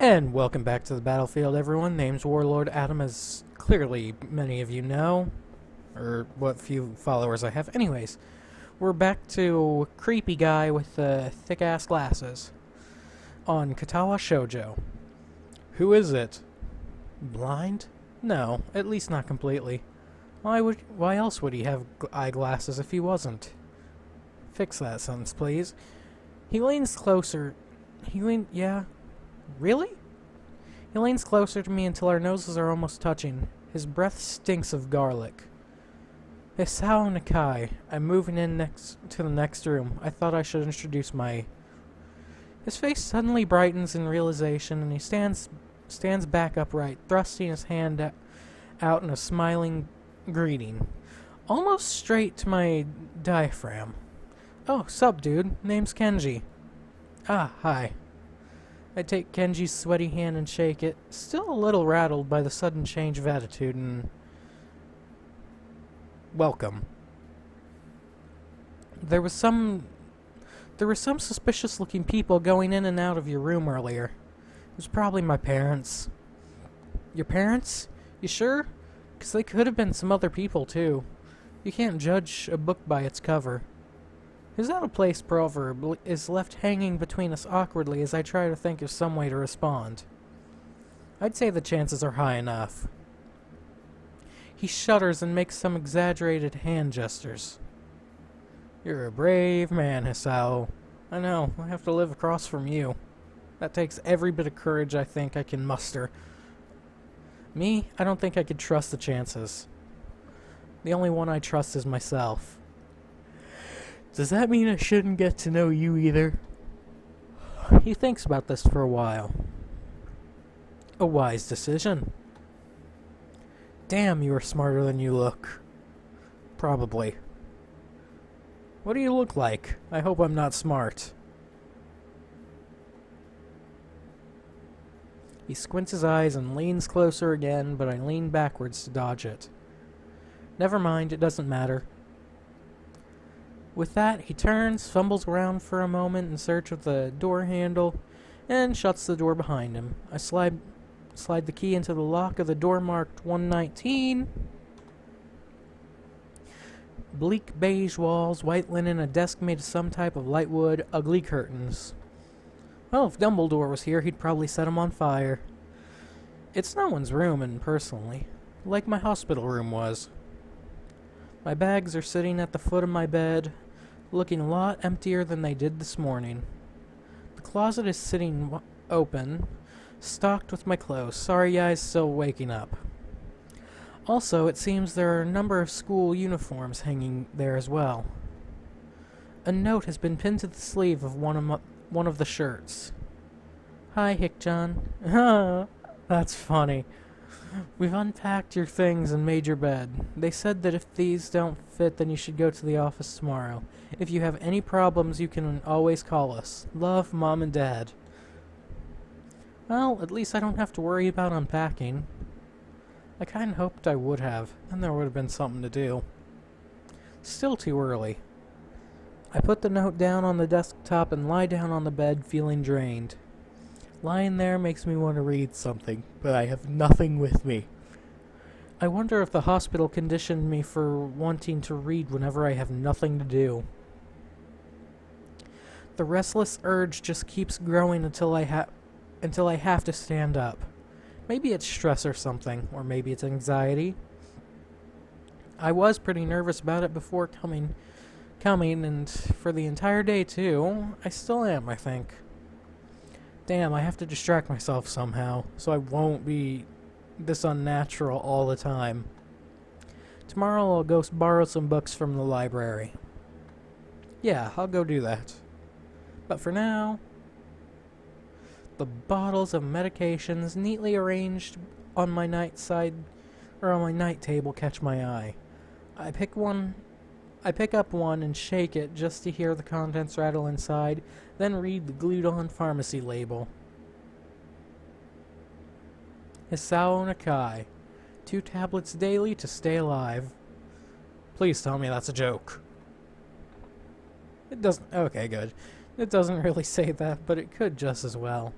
And welcome back to the battlefield, everyone. Name's Warlord Adam, as clearly many of you know, or what few followers I have. Anyways, we're back to creepy guy with thick-ass glasses on Katawa Shoujo. Who is it? Blind? No, at least not completely. Why else would he have eyeglasses if he wasn't? Fix that sentence, please. He leans closer. Yeah? Really? He leans closer to me until our noses are almost touching. His breath stinks of garlic. Hisao Nakai. I'm moving in next to the next room. I thought I should introduce my... His face suddenly brightens in realization, and he stands back upright, thrusting his hand out in a smiling greeting, almost straight to my diaphragm. Oh, sup, dude. Name's Kenji. Ah, hi. I take Kenji's sweaty hand and shake it, still a little rattled by the sudden change of attitude, and... Welcome. There were some suspicious-looking people going in and out of your room earlier. It was probably my parents. Your parents? You sure? 'Cause they could have been some other people, too. You can't judge a book by its cover. His out-of-place proverb is left hanging between us awkwardly as I try to think of some way to respond. I'd say the chances are high enough. He shudders and makes some exaggerated hand gestures. You're a brave man, Hisao. I know, I have to live across from you. That takes every bit of courage I think I can muster. Me, I don't think I could trust the chances. The only one I trust is myself. Does that mean I shouldn't get to know you either? He thinks about this for a while. A wise decision. Damn, you are smarter than you look. Probably. What do you look like? I hope I'm not smart. He squints his eyes and leans closer again, but I lean backwards to dodge it. Never mind, it doesn't matter. With that, he turns, fumbles around for a moment in search of the door handle, and shuts the door behind him. I slide the key into the lock of the door marked 119. Bleak beige walls, white linen, a desk made of some type of light wood, ugly curtains. Well, if Dumbledore was here, he'd probably set him on fire. It's no one's room, and personally, like my hospital room was. My bags are sitting at the foot of my bed, looking a lot emptier than they did this morning. The closet is sitting open, stocked with my clothes. Sorry guys, still waking up. Also, it seems there are a number of school uniforms hanging there as well. A note has been pinned to the sleeve of one of the shirts. Hi, Hickjohn. That's funny. We've unpacked your things and made your bed. They said that if these don't fit, then you should go to the office tomorrow. If you have any problems, you can always call us. Love, Mom and Dad. Well, at least I don't have to worry about unpacking. I kinda hoped I would have, then there would have been something to do. Still too early. I put the note down on the desktop and lie down on the bed, feeling drained. Lying there makes me want to read something, but I have nothing with me. I wonder if the hospital conditioned me for wanting to read whenever I have nothing to do. The restless urge just keeps growing until I have to stand up. Maybe it's stress or something, or maybe it's anxiety. I was pretty nervous about it before coming, and for the entire day too. I still am, I think. Damn, I have to distract myself somehow, so I won't be this unnatural all the time. Tomorrow I'll go borrow some books from the library. Yeah, I'll go do that. But for now, the bottles of medications neatly arranged on my night table catch my eye. I pick up one and shake it just to hear the contents rattle inside, then read the glued-on pharmacy label. Hisao Nakai. 2 tablets daily to stay alive. Please tell me that's a joke. It doesn't... Okay, good. It doesn't really say that, but it could just as well.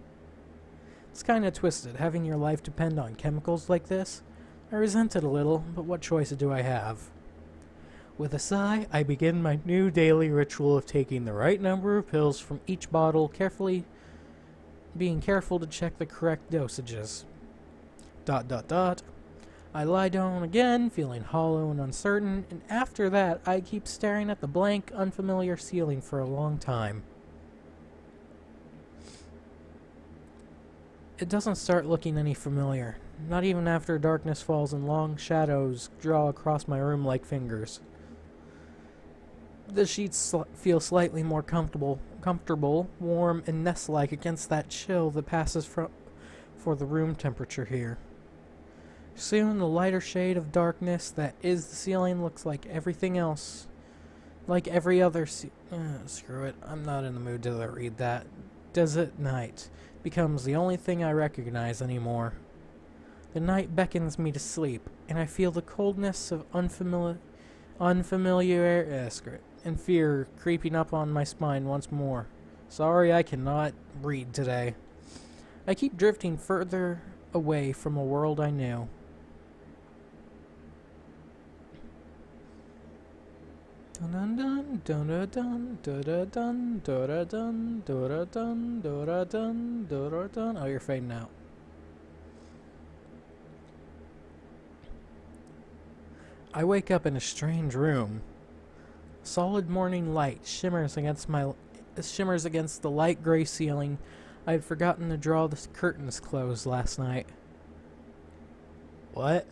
It's kinda twisted, having your life depend on chemicals like this. I resent it a little, but what choice do I have? With a sigh, I begin my new daily ritual of taking the right number of pills from each bottle, being careful to check the correct dosages. ... I lie down again, feeling hollow and uncertain, and after that, I keep staring at the blank, unfamiliar ceiling for a long time. It doesn't start looking any familiar, not even after darkness falls and long shadows draw across my room like fingers. The sheets feel slightly more comfortable, warm, and nest-like against that chill that passes for the room temperature here. Soon, the lighter shade of darkness that is the ceiling looks like everything else. Like every other screw it, I'm not in the mood to read that. Desert night becomes the only thing I recognize anymore. The night beckons me to sleep, and I feel the coldness of and fear creeping up on my spine once more. Sorry, I cannot read today. I keep drifting further away from a world I knew. Dun dun dun dun dun dun dun dun dun dun dun dun dun. Oh, you're fading out. I wake up in a strange room. Solid morning light shimmers against the light gray ceiling. I had forgotten to draw the curtains closed last night. What?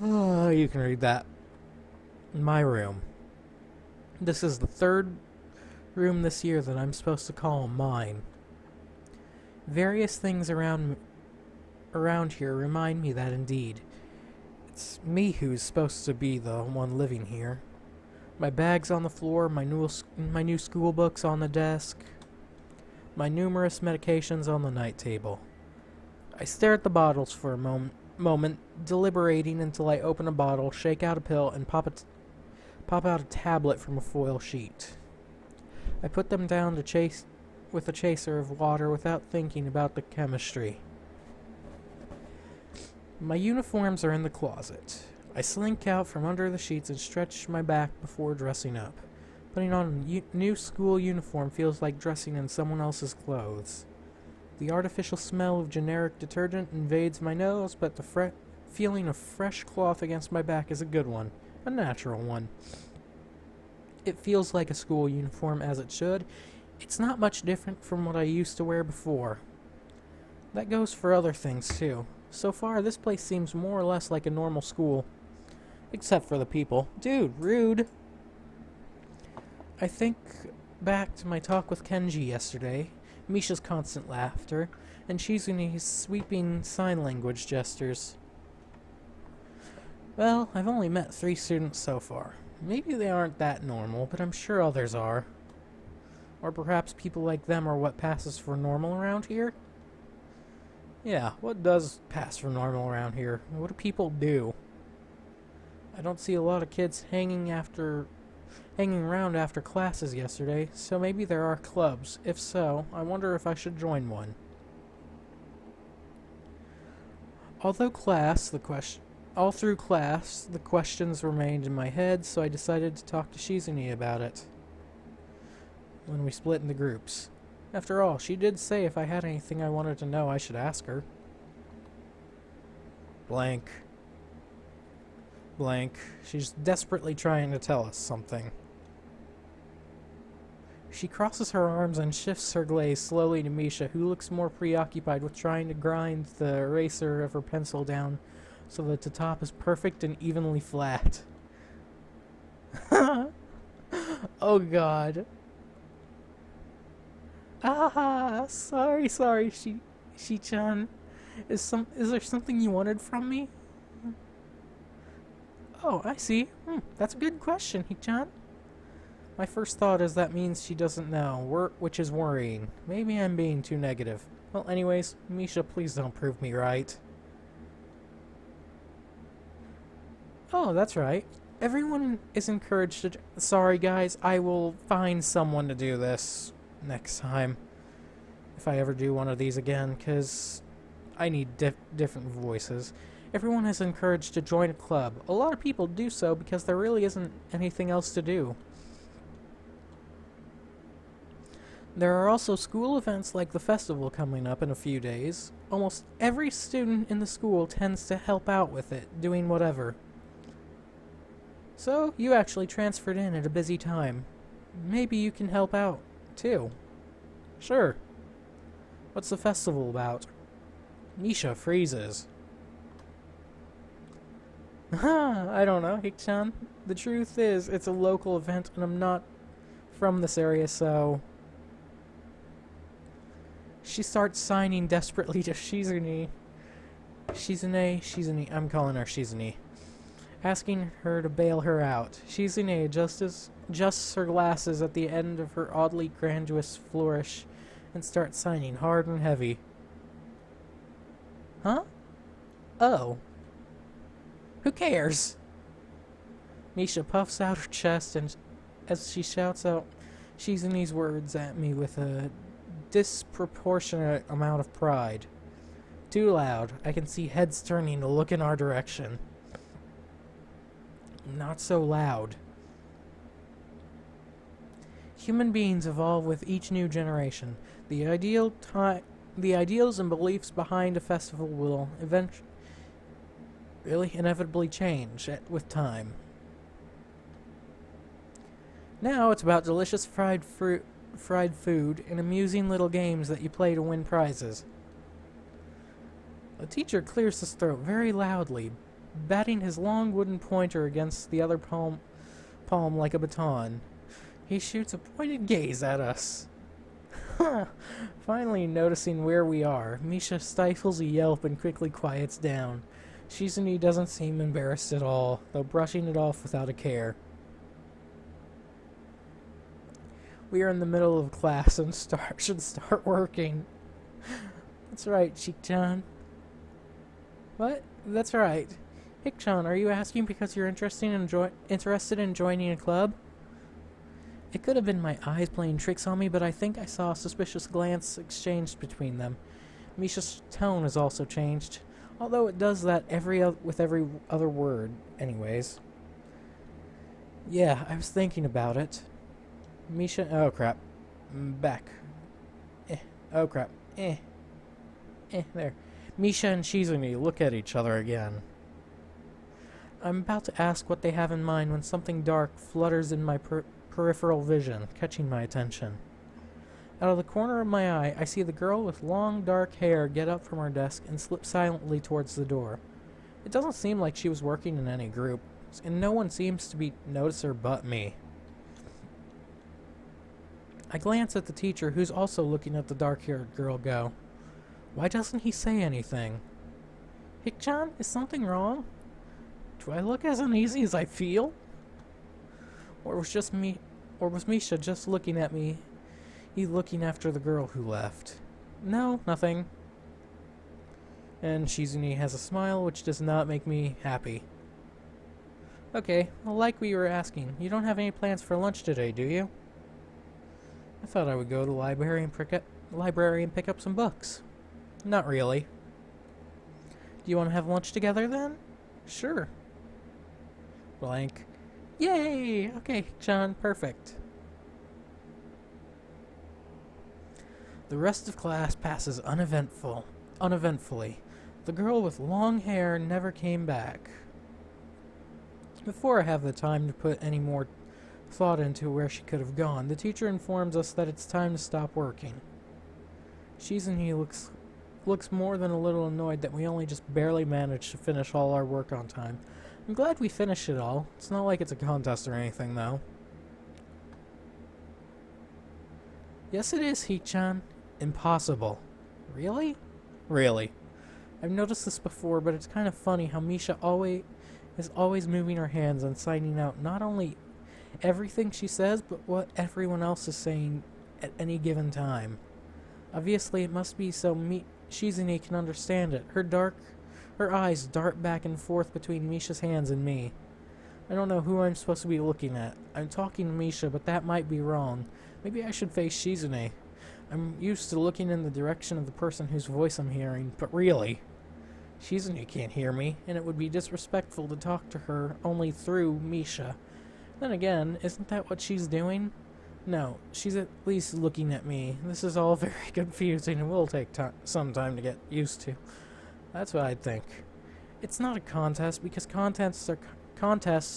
Oh, you can read that. My room. This is the third room this year that I'm supposed to call mine. Various things around here remind me that indeed. It's me who's supposed to be the one living here. My bag's on the floor, my new school books on the desk, my numerous medications on the night table. I stare at the bottles for a moment, deliberating until I open a bottle, shake out a pill, and pop out a tablet from a foil sheet. I put them down with a chaser of water without thinking about the chemistry. My uniforms are in the closet. I slink out from under the sheets and stretch my back before dressing up. Putting on a new school uniform feels like dressing in someone else's clothes. The artificial smell of generic detergent invades my nose, but the feeling of fresh cloth against my back is a good one, a natural one. It feels like a school uniform as it should. It's not much different from what I used to wear before. That goes for other things too. So far, this place seems more or less like a normal school. Except for the people. Dude, rude. I think back to my talk with Kenji yesterday, Misha's constant laughter, and Shizune's sweeping sign language gestures. Well, I've only met 3 students so far. Maybe they aren't that normal, but I'm sure others are. Or perhaps people like them are what passes for normal around here? Yeah, what does pass for normal around here? What do people do? I don't see a lot of kids hanging around after classes yesterday, so maybe there are clubs. If so, I wonder if I should join one. All through class, the questions remained in my head, so I decided to talk to Shizune about it when we split into groups. After all, she did say if I had anything I wanted to know, I should ask her. Blank. She's desperately trying to tell us something. She crosses her arms and shifts her gaze slowly to Misha, who looks more preoccupied with trying to grind the eraser of her pencil down so that the top is perfect and evenly flat. Oh god. Sorry, Shi-chan. Is there something you wanted from me? Oh, I see. That's a good question, Hi-chan. My first thought is that means she doesn't know, which is worrying. Maybe I'm being too negative. Well, anyways, Misha, please don't prove me right. Oh, that's right. Everyone is encouraged to... Sorry, guys, I will find someone to do this next time. if I ever do one of these again, because I need different voices. Everyone is encouraged to join a club. A lot of people do so because there really isn't anything else to do. There are also school events like the festival coming up in a few days. Almost every student in the school tends to help out with it, doing whatever. So, you actually transferred in at a busy time. Maybe you can help out, too. Sure. What's the festival about? Misha freezes. I don't know, Hikchan. The truth is, it's a local event and I'm not from this area, so... She starts signing desperately to Shizune. Shizune, I'm calling her Shizune. Asking her to bail her out. Shizune adjusts her glasses at the end of her oddly grandiose flourish and starts signing hard and heavy. Huh? Oh. Who cares? Misha puffs out her chest and as she shouts out Shizune's words at me with a disproportionate amount of pride. Too loud. I can see heads turning to look in our direction. Not so loud. Human beings evolve with each new generation. The ideals and beliefs behind a festival will inevitably change with time. Now it's about delicious fried food and amusing little games that you play to win prizes. The teacher clears his throat very loudly, batting his long wooden pointer against the other palm like a baton. He shoots a pointed gaze at us. Finally noticing where we are, Misha stifles a yelp and quickly quiets down. Shizune doesn't seem embarrassed at all, though brushing it off without a care. We are in the middle of class and should start working. That's right, Shik-chan. What? That's right. Hik-chan, are you asking because you're interested in joining a club? It could have been my eyes playing tricks on me, but I think I saw a suspicious glance exchanged between them. Misha's tone has also changed, although it does that with every other word, anyways. Yeah, I was thinking about it. Misha, oh crap. Back. Oh crap. There. Misha and Shizune look at each other again. I'm about to ask what they have in mind when something dark flutters in my peripheral vision, catching my attention. Out of the corner of my eye, I see the girl with long dark hair get up from her desk and slip silently towards the door. It doesn't seem like she was working in any group, and no one seems to notice her but me. I glance at the teacher, who's also looking at the dark-haired girl go. Why doesn't he say anything? Hik-chan, is something wrong? Do I look as uneasy as I feel? Or was Misha just looking at me? He looking after the girl who left. No, nothing. And Shizune has a smile which does not make me happy. Okay, well, like we were asking, you don't have any plans for lunch today, do you? I thought I would go to the library and pick up some books. Not really. Do you want to have lunch together then? Sure. Blank. Yay! Okay, John, perfect. The rest of class passes uneventfully. The girl with long hair never came back. Before I have the time to put any more thought into where she could have gone, the teacher informs us that it's time to stop working. Shizune looks more than a little annoyed that we only just barely managed to finish all our work on time. I'm glad we finished it all. It's not like it's a contest or anything, though. Yes, it is, Hik-chan. Impossible. Really? Really. I've noticed this before, but it's kind of funny how Misha is always moving her hands and signing out not only everything she says, but what everyone else is saying at any given time. Obviously, it must be so Shizune can understand it. Her eyes dart back and forth between Misha's hands and me. I don't know who I'm supposed to be looking at. I'm talking to Misha, but that might be wrong. Maybe I should face Shizune. I'm used to looking in the direction of the person whose voice I'm hearing, but really, Shizune can't hear me, and it would be disrespectful to talk to her only through Misha. Then again, isn't that what she's doing? No, she's at least looking at me. This is all very confusing and will take some time to get used to. That's what I think. It's not a contest because contests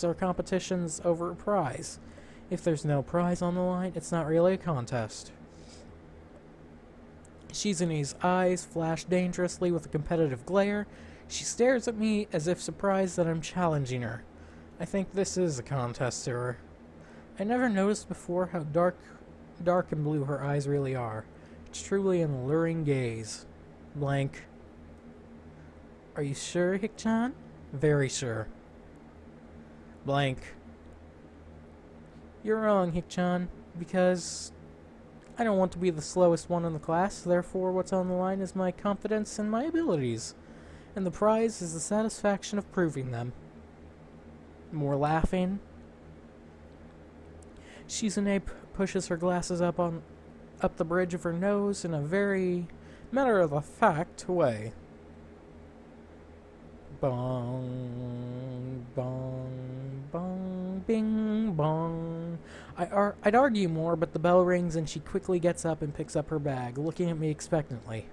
are competitions over a prize. If there's no prize on the line, it's not really a contest. Shizune's eyes flash dangerously with a competitive glare. She stares at me as if surprised that I'm challenging her. I think this is a contest to her. I never noticed before how dark and blue her eyes really are. It's truly an alluring gaze. Blank. Are you sure, Hikchan? Very sure. Blank. You're wrong, Hikchan, because I don't want to be the slowest one in the class, therefore what's on the line is my confidence and my abilities, and the prize is the satisfaction of proving them. More laughing. Shizune pushes her glasses up the bridge of her nose in a very matter-of-the-fact way. Bong, bong, bong, bing, bong. I'd argue more, but the bell rings and she quickly gets up and picks up her bag, looking at me expectantly.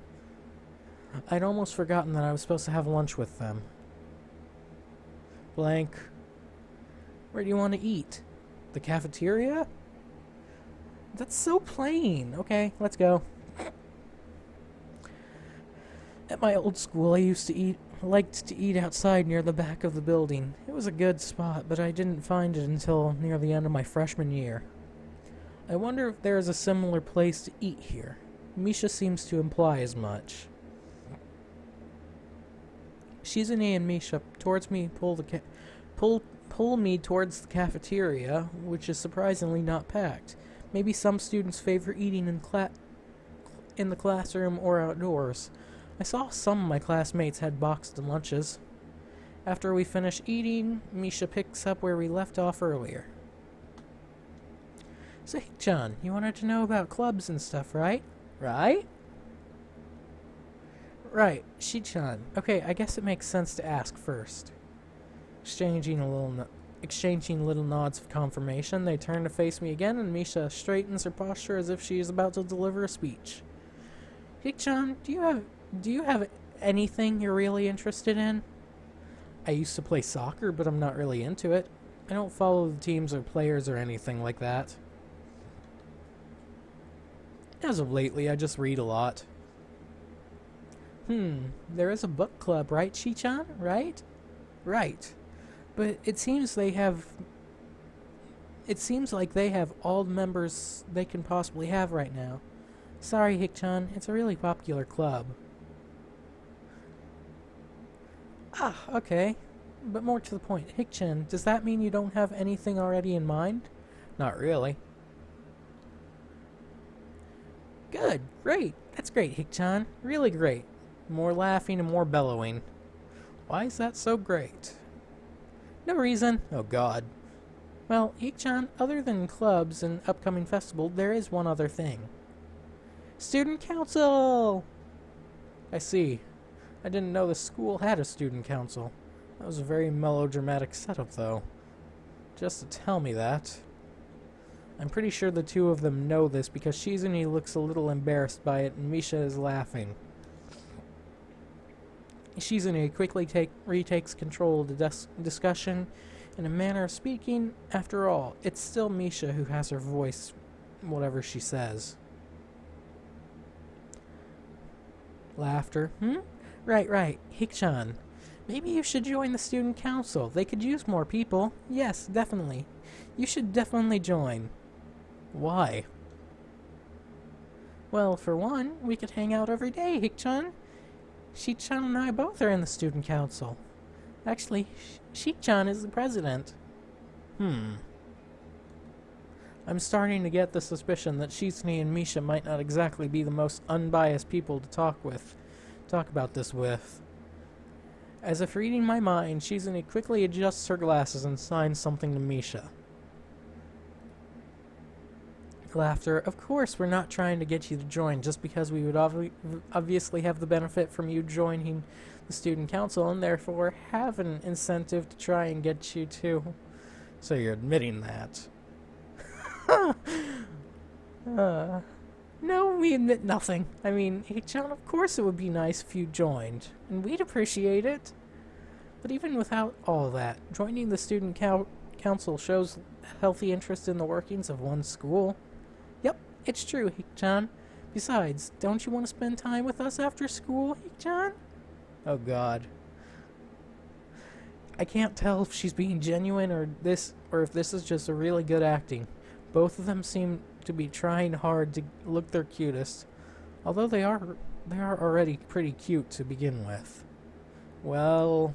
I'd almost forgotten that I was supposed to have lunch with them. Blank. Where do you want to eat? The cafeteria? That's so plain. Okay, let's go. At my old school, I liked to eat outside near the back of the building. It was a good spot, but I didn't find it until near the end of my freshman year. I wonder if there is a similar place to eat here. Misha seems to imply as much. Shizune and Misha pull me towards the cafeteria, which is surprisingly not packed. Maybe some students favor eating in the classroom or outdoors. I saw some of my classmates had boxed lunches. After we finish eating, Misha picks up where we left off earlier. So, Hikchan, you wanted to know about clubs and stuff, right? Right? Right, Shichan. Okay, I guess it makes sense to ask first. Exchanging little nods of confirmation, they turn to face me again, and Misha straightens her posture as if she is about to deliver a speech. Hikchan, do you have anything you're really interested in? I used to play soccer, but I'm not really into it. I don't follow the teams or players or anything like that. As of lately, I just read a lot. There is a book club, right, Shichan? Right? Right. But it seems like they have all the members they can possibly have right now. Sorry, Hikchan, it's a really popular club. Ah, okay. But more to the point, Hikchan, does that mean you don't have anything already in mind? Not really. Good, great. That's great, Hikchan. Really great. More laughing and more bellowing. Why is that so great? No reason. Oh god. Well, Hikchan, other than clubs and upcoming festival, there is one other thing. Student council! I see. I didn't know the school had a student council. That was a very melodramatic setup, though. Just to tell me that. I'm pretty sure the two of them know this because Shizune looks a little embarrassed by it and Misha is laughing. Shizune quickly retakes control of the discussion. In a manner of speaking, after all, it's still Misha who has her voice, whatever she says. Laughter. Right. Hikchan, maybe you should join the student council. They could use more people. Yes, definitely. You should definitely join. Why? Well, for one, we could hang out every day, Hikchan. Shichan and I both are in the student council. Actually, Shichan is the president. I'm starting to get the suspicion that Shizune and Misha might not exactly be the most unbiased people to talk about this with. As if reading my mind, Shizune quickly adjusts her glasses and signs something to Misha. Laughter. Of course, we're not trying to get you to join just because we would obviously have the benefit from you joining the student council and therefore have an incentive to try and get you to. So you're admitting that. No, we admit nothing. I mean, hey, John, of course it would be nice if you joined, and we'd appreciate it. But even without all that, joining the student council shows healthy interest in the workings of one's school. Yep, it's true, Hik-chan. Besides, don't you want to spend time with us after school, Hik-chan? Oh god. I can't tell if she's being genuine or if this is just a really good acting. Both of them seem to be trying hard to look their cutest, although they are already pretty cute to begin with. Well,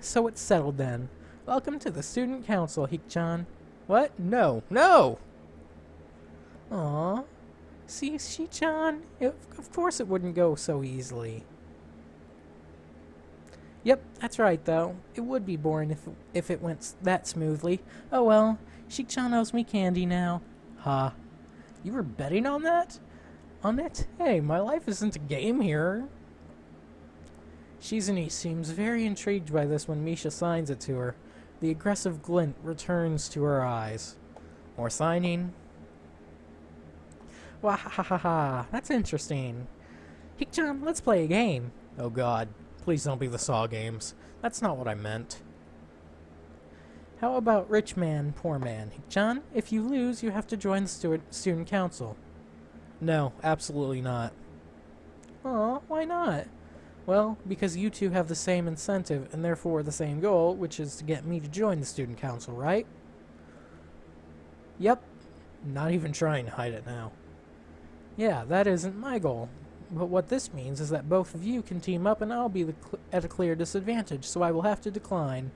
so it's settled then. Welcome to the student council, Hik-chan. What? No. No! Aww. See, Shi-chan? Of course it wouldn't go so easily. Yep, that's right, though. It would be boring if it went that smoothly. Oh well, Shi-chan owes me candy now. Ha. You were betting on that? On it? Hey, my life isn't a game here. Shizune seems very intrigued by this when Misha signs it to her. The aggressive glint returns to her eyes. More signing? Wahahaha, that's interesting. Hik-chan, let's play a game. Oh god, please don't be the Saw games. That's not what I meant. How about rich man, poor man? Hik-chan, if you lose, you have to join the student council. No, absolutely not. Aw, why not? Well, because you two have the same incentive and therefore the same goal, which is to get me to join the student council, right? Yep. Not even trying to hide it now. Yeah, that isn't my goal. But what this means is that both of you can team up and I'll be at a clear disadvantage, so I will have to decline.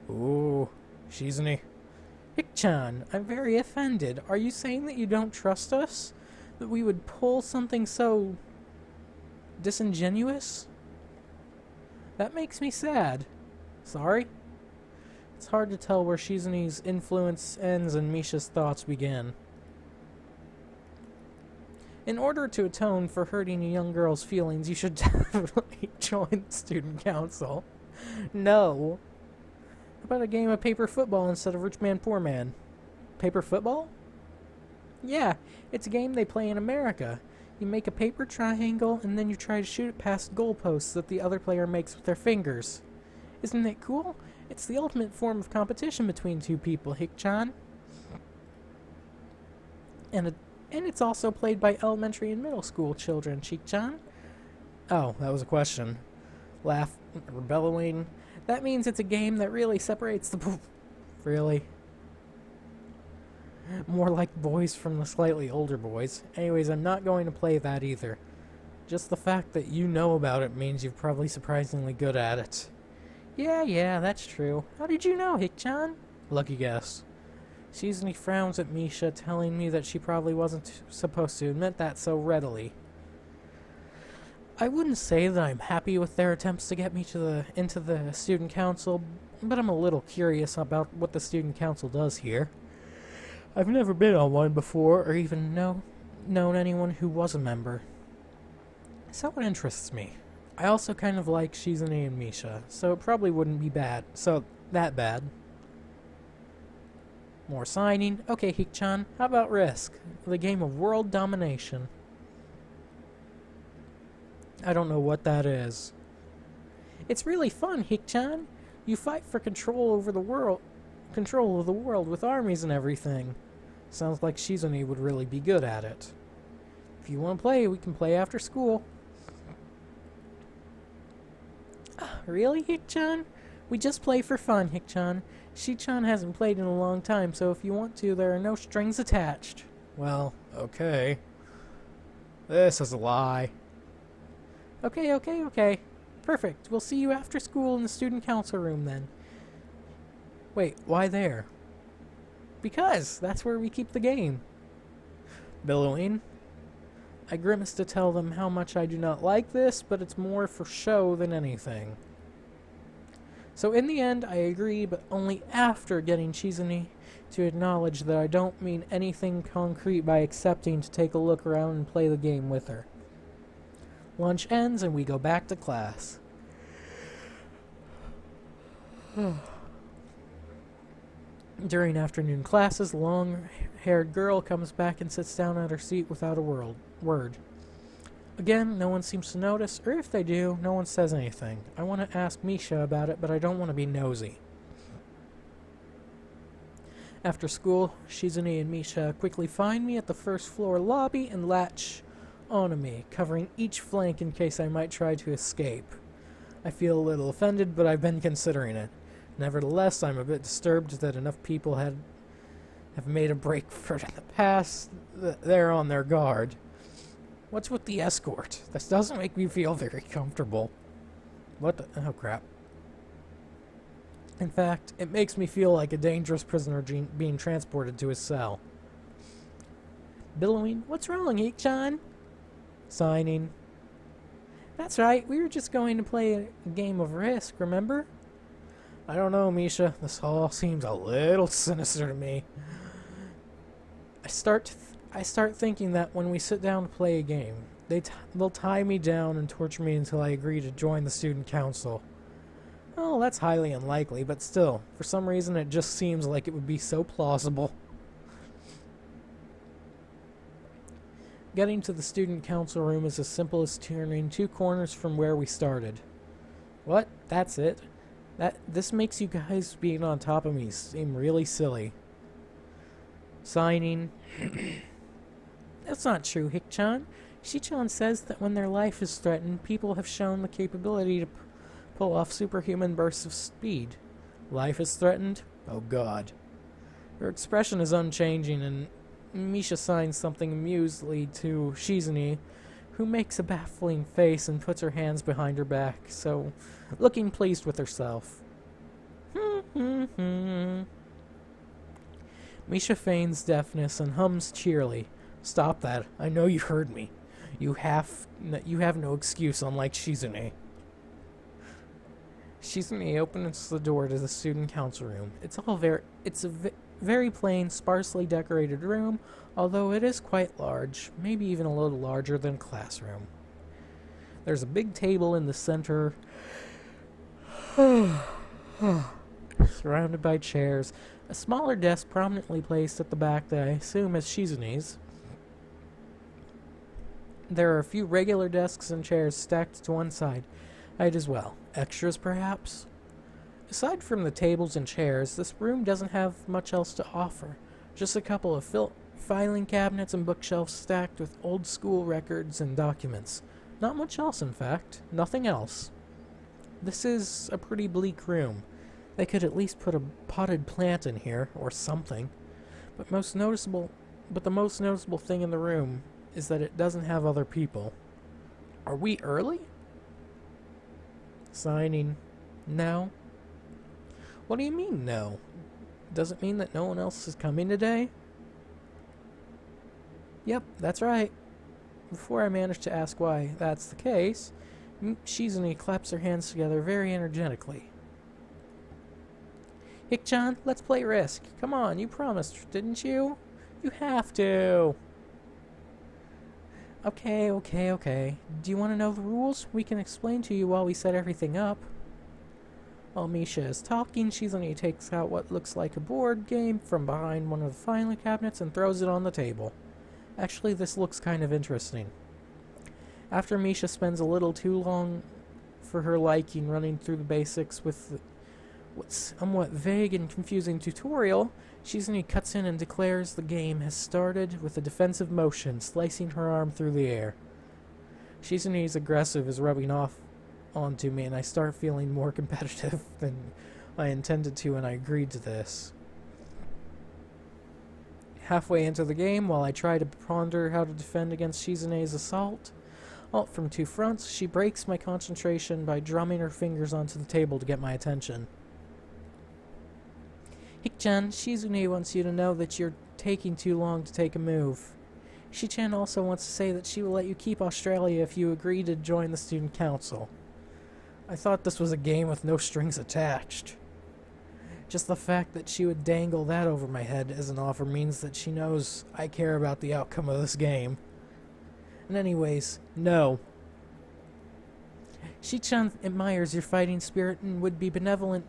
Ooh, Shizune. Hik-chan, I'm very offended. Are you saying that you don't trust us? That we would pull something so disingenuous? That makes me sad. Sorry? It's hard to tell where Shizune's influence ends and Misha's thoughts begin. In order to atone for hurting a young girl's feelings, you should definitely join the student council. No. How about a game of paper football instead of rich man, poor man? Paper football? Yeah, it's a game they play in America. You make a paper triangle, and then you try to shoot it past goalposts that the other player makes with their fingers. Isn't it cool? It's the ultimate form of competition between two people, Hik-chan. And it's also played by elementary and middle school children, Shik-chan. Oh, that was a question. Laugh, or bellowing. That means it's a game that really separates the Really? More like boys from the slightly older boys. Anyways, I'm not going to play that either. Just the fact that you know about it means you're probably surprisingly good at it. Yeah, that's true. How did you know, Hik-chan? Lucky guess. Shizune frowns at Misha, telling me that she probably wasn't supposed to admit that so readily. I wouldn't say that I'm happy with their attempts to get me into the student council, but I'm a little curious about what the student council does here. I've never been on one before, or even known anyone who was a member. So it interests me. I also kind of like Shizune and Misha, so it probably wouldn't be that bad. More signing. Okay, Hik-chan, how about Risk? The game of world domination. I don't know what that is. It's really fun, Hik-chan. You fight for control of the world with armies and everything. Sounds like Shizune would really be good at it. If you want to play, we can play after school. Really, Hik-chan? We just play for fun, Hik-chan. Shi-chan hasn't played in a long time, so if you want to, there are no strings attached. Well, okay. This is a lie. Okay. Perfect. We'll see you after school in the student council room then. Wait, why there? Because that's where we keep the game. Billowing. I grimace to tell them how much I do not like this, but it's more for show than anything. So in the end, I agree, but only after getting Chizune to acknowledge that I don't mean anything concrete by accepting to take a look around and play the game with her. Lunch ends and we go back to class. During afternoon classes, the long-haired girl comes back and sits down at her seat without a word. Again, no one seems to notice, or if they do, no one says anything. I want to ask Misha about it, but I don't want to be nosy. After school, Shizune and Misha quickly find me at the first floor lobby and latch onto me, covering each flank in case I might try to escape. I feel a little offended, but I've been considering it. Nevertheless, I'm a bit disturbed that enough people have made a break for the past. They're on their guard. What's with the escort? This doesn't make me feel very comfortable. What the? Oh, crap. In fact, it makes me feel like a dangerous prisoner being transported to his cell. Billowing, what's wrong, Ikchan? Signing. That's right, we were just going to play a game of Risk, remember? I don't know, Misha. This all seems a little sinister to me. I start thinking that when we sit down to play a game, they'll tie me down and torture me until I agree to join the student council. Oh, that's highly unlikely, but still, for some reason it just seems like it would be so plausible. Getting to the student council room is as simple as turning 2 corners from where we started. What? That's it? This makes you guys being on top of me seem really silly. Signing. That's not true, Hikchan. Shichan says that when their life is threatened, people have shown the capability to pull off superhuman bursts of speed. Life is threatened? Oh god. Her expression is unchanging, and Misha signs something amusedly to Shizune, who makes a baffling face and puts her hands behind her back, so looking pleased with herself. Misha feigns deafness and hums cheerily. Stop that. I know you heard me. You have no excuse, unlike Shizune. Shizune opens the door to the student council room. It's a very plain, sparsely decorated room, although it is quite large, maybe even a little larger than a classroom. There's a big table in the center, surrounded by chairs, a smaller desk prominently placed at the back that I assume is Shizune's. There are a few regular desks and chairs stacked to one side. Height as well. Extras, perhaps? Aside from the tables and chairs, this room doesn't have much else to offer. Just a couple of filing cabinets and bookshelves stacked with old school records and documents. Not much else, in fact. Nothing else. This is a pretty bleak room. They could at least put a potted plant in here, or something. But the most noticeable thing in the room is that it doesn't have other people. Are we early? Signing. No. What do you mean, no? Does it mean that no one else is coming today? Yep, that's right. Before I manage to ask why that's the case, Shizune claps her hands together very energetically. Hikchan, let's play Risk. Come on, you promised, didn't you? You have to. Okay. Do you want to know the rules? We can explain to you while we set everything up. While Misha is talking, Shizune takes out what looks like a board game from behind one of the filing cabinets and throws it on the table. Actually, this looks kind of interesting. After Misha spends a little too long for her liking running through the basics with what's somewhat vague and confusing tutorial, Shizune cuts in and declares the game has started with a defensive motion, slicing her arm through the air. Shizune's aggressive is rubbing off onto me, and I start feeling more competitive than I intended to, and I agreed to this. Halfway into the game, while I try to ponder how to defend against Shizune's assault from 2 fronts, she breaks my concentration by drumming her fingers onto the table to get my attention. Hikchan, Shizune wants you to know that you're taking too long to take a move. Shichan also wants to say that she will let you keep Australia if you agree to join the student council. I thought this was a game with no strings attached. Just the fact that she would dangle that over my head as an offer means that she knows I care about the outcome of this game. And anyways, no. Shi-chan admires your fighting spirit and would be a benevolent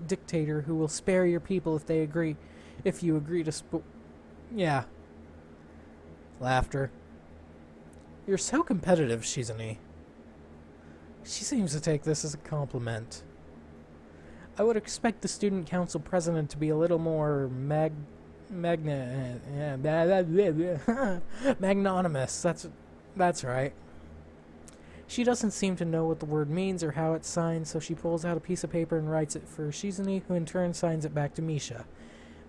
dictator who will spare your people if you agree to yeah. Laughter. You're so competitive, Shizune. She seems to take this as a compliment. I would expect the student council president to be a little more magnanimous. That's right. She doesn't seem to know what the word means or how it's signed, so she pulls out a piece of paper and writes it for Shizune, who in turn signs it back to Misha.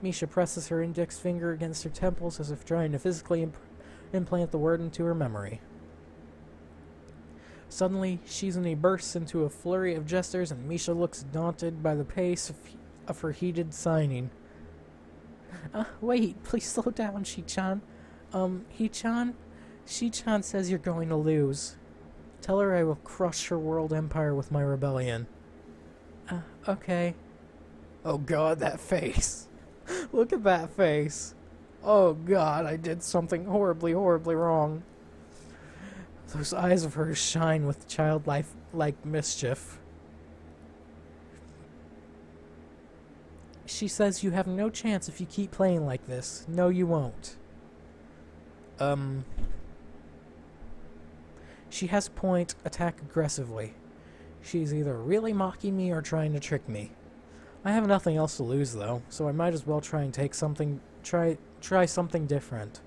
Misha presses her index finger against her temples as if trying to physically implant the word into her memory. Suddenly, Shizune bursts into a flurry of gestures, and Misha looks daunted by the pace of her heated signing. Wait, please slow down, Shi-chan. Shi-chan says you're going to lose. Tell her I will crush her world empire with my rebellion. Okay. Oh god, that face. Look at that face. Oh god, I did something horribly, horribly wrong. Those eyes of hers shine with childlike mischief. She says you have no chance if you keep playing like this. No, you won't. She has a point. Attack aggressively. She's either really mocking me or trying to trick me. I have nothing else to lose, though, so I might as well try and try something different.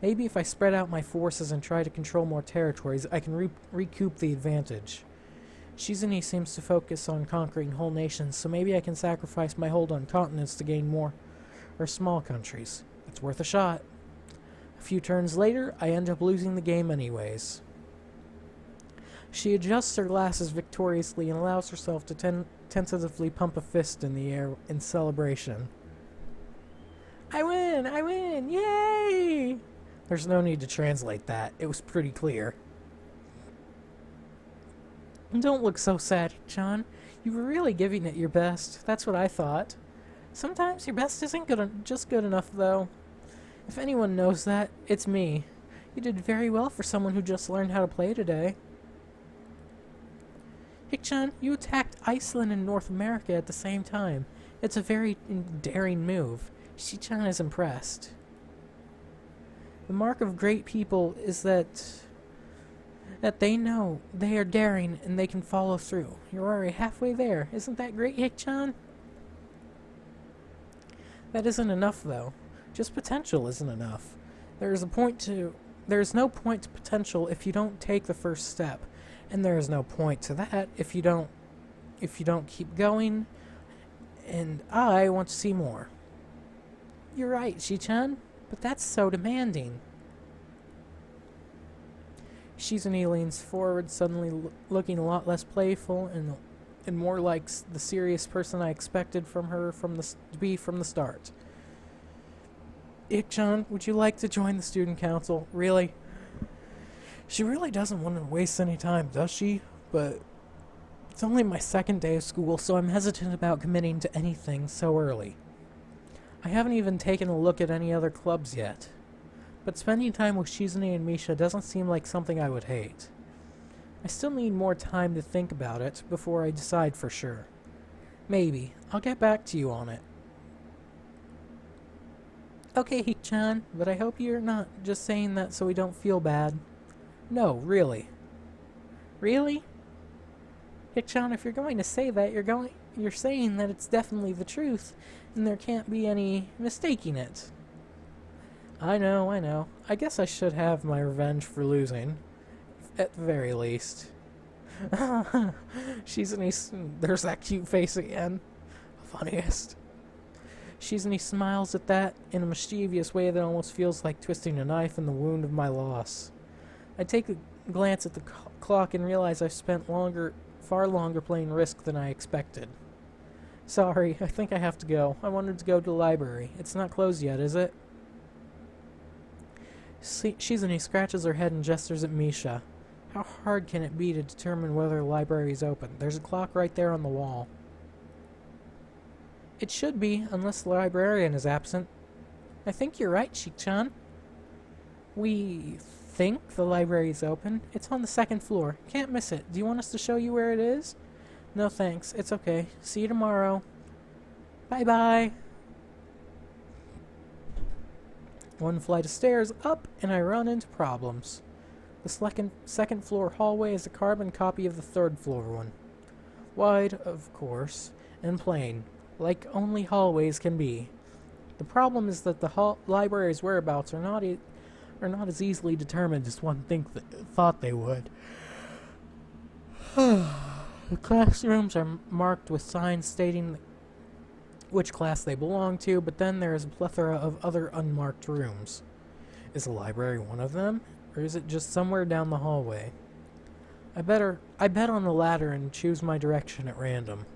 Maybe if I spread out my forces and try to control more territories, I can recoup the advantage. Shizune seems to focus on conquering whole nations, so maybe I can sacrifice my hold on continents to gain more, or small countries. It's worth a shot. A few turns later, I end up losing the game anyways. She adjusts her glasses victoriously and allows herself to tentatively pump a fist in the air in celebration. I win! Yay! There's no need to translate that. It was pretty clear. Don't look so sad, John. You were really giving it your best. That's what I thought. Sometimes your best isn't just good enough, though. If anyone knows that, it's me. You did very well for someone who just learned how to play today. Hick-chan, you attacked Iceland and North America at the same time. It's a very daring move. Shi-chan is impressed. The mark of great people is that they know they are daring and they can follow through. You're already halfway there. Isn't that great, Hick-chan? That isn't enough, though. Just potential isn't enough. There's no point to potential if you don't take the first step, and there is no point to that if you don't keep going. And I want to see more. You're right, Shi-chan, but that's so demanding. Shizune leans forward, suddenly looking a lot less playful and more like the serious person I expected from her to be from the start. Hick-chan, would you like to join the student council? Really? She really doesn't want to waste any time, does she? But it's only my second day of school, so I'm hesitant about committing to anything so early. I haven't even taken a look at any other clubs yet. But spending time with Shizune and Misha doesn't seem like something I would hate. I still need more time to think about it before I decide for sure. Maybe. I'll get back to you on it. Okay, Hick-chan, but I hope you're not just saying that so we don't feel bad. No, really. Really? Hick-chan, if you're going to say that, you're saying that it's definitely the truth, and there can't be any mistaking it. I know. I guess I should have my revenge for losing. At the very least. There's that cute face again. Funniest. Shizune smiles at that in a mischievous way that almost feels like twisting a knife in the wound of my loss. I take a glance at the clock and realize I've spent far longer playing Risk than I expected. Sorry, I think I have to go. I wanted to go to the library. It's not closed yet, is it? Shizune scratches her head and gestures at Misha. How hard can it be to determine whether the library is open? There's a clock right there on the wall. It should be, unless the librarian is absent. I think you're right, Shik-chan. We think the library is open. It's on the second floor. Can't miss it. Do you want us to show you where it is? No thanks. It's okay. See you tomorrow. Bye-bye. One flight of stairs up, and I run into problems. The second floor hallway is a carbon copy of the third floor one. Wide, of course, and plain, like only hallways can be. The problem is that the library's whereabouts are not as easily determined as one thought they would. The classrooms are marked with signs stating which class they belong to, but then there is a plethora of other unmarked rooms. Is the library one of them, or is it just somewhere down the hallway? I bet on the latter and choose my direction at random.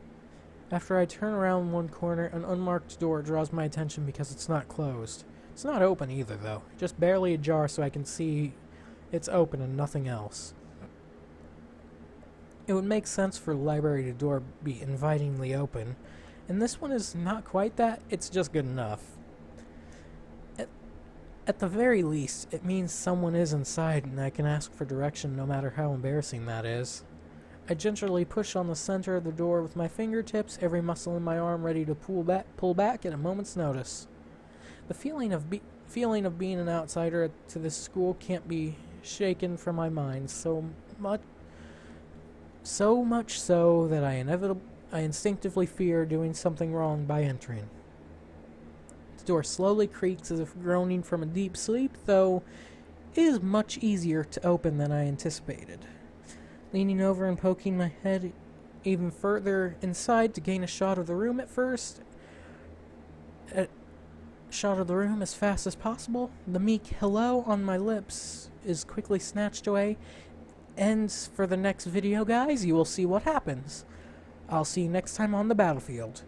After I turn around one corner, an unmarked door draws my attention because it's not closed. It's not open either, though. Just barely ajar so I can see it's open and nothing else. It would make sense for the library door be invitingly open, and this one is not quite that. It's just good enough. At the very least, it means someone is inside and I can ask for direction no matter how embarrassing that is. I gingerly push on the center of the door with my fingertips, every muscle in my arm ready to pull back at a moment's notice. The feeling of being an outsider to this school can't be shaken from my mind so much so that I instinctively fear doing something wrong by entering. The door slowly creaks as if groaning from a deep sleep, though it is much easier to open than I anticipated. Leaning over and poking my head even further inside to gain a shot of the room at first. A shot of the room as fast as possible. The meek hello on my lips is quickly snatched away. And for the next video, guys, you will see what happens. I'll see you next time on the battlefield.